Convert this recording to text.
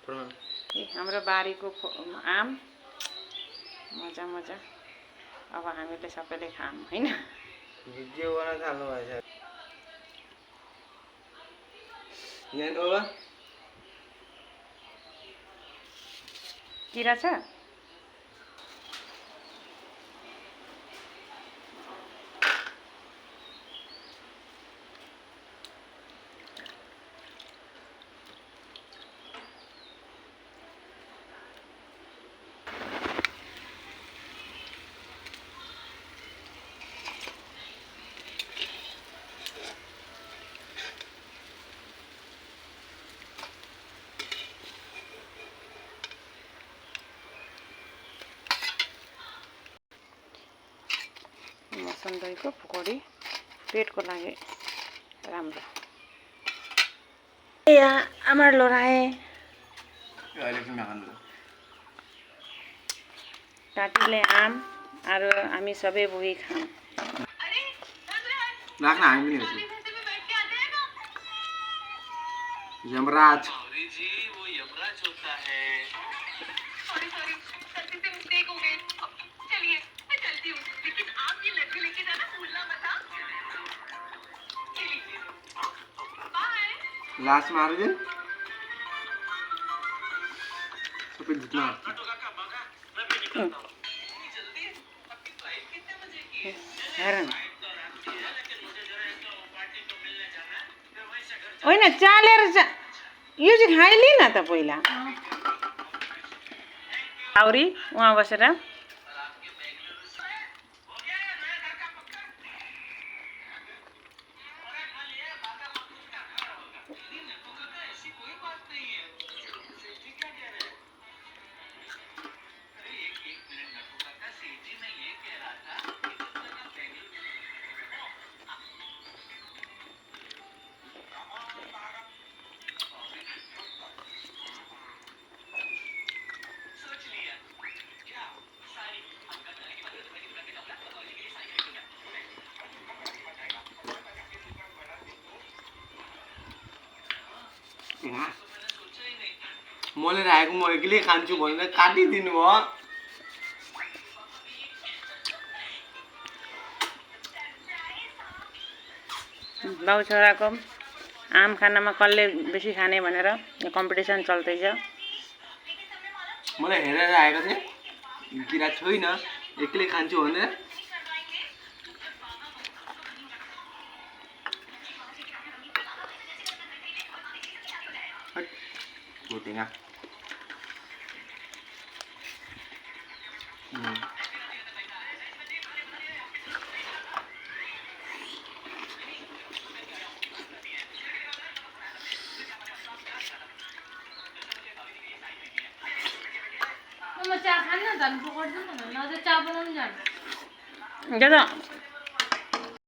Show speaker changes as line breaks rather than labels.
हाम्रो बारीको आम मजा मजा। अब हामीले सबैले खाम हैन।
भिडियो बना थाल्नु भएछ। यहाँ बाबा
किरा छ? मसन दहीको पकौडी पेटको लागि राम्रो। आमार लोराए काटीले आम आरो हामी सबै बोही खाम।
राख्न हामी पनि यमराज लास्ट मार दे सबै जित्न
हेरन होइन चालेर यो चाहिँ खाइली न त पहिला आउरी उहाँ बसेर
मैले राखेको म एक्लै खान्छु भनेर काटिदिनु भयो।
बाउ छोराको आम खानामा कसले बेसी खाने भनेर यो कम्पिटिसन चल्दैछ।
मलाई हेरेर आएको थिएँ किरा छैन एक्लै खान्छु भनेर। भुटेगा
म चा खान्न झन् पकाउँछु न अझै चा बनाउनु जान्छु।
दादा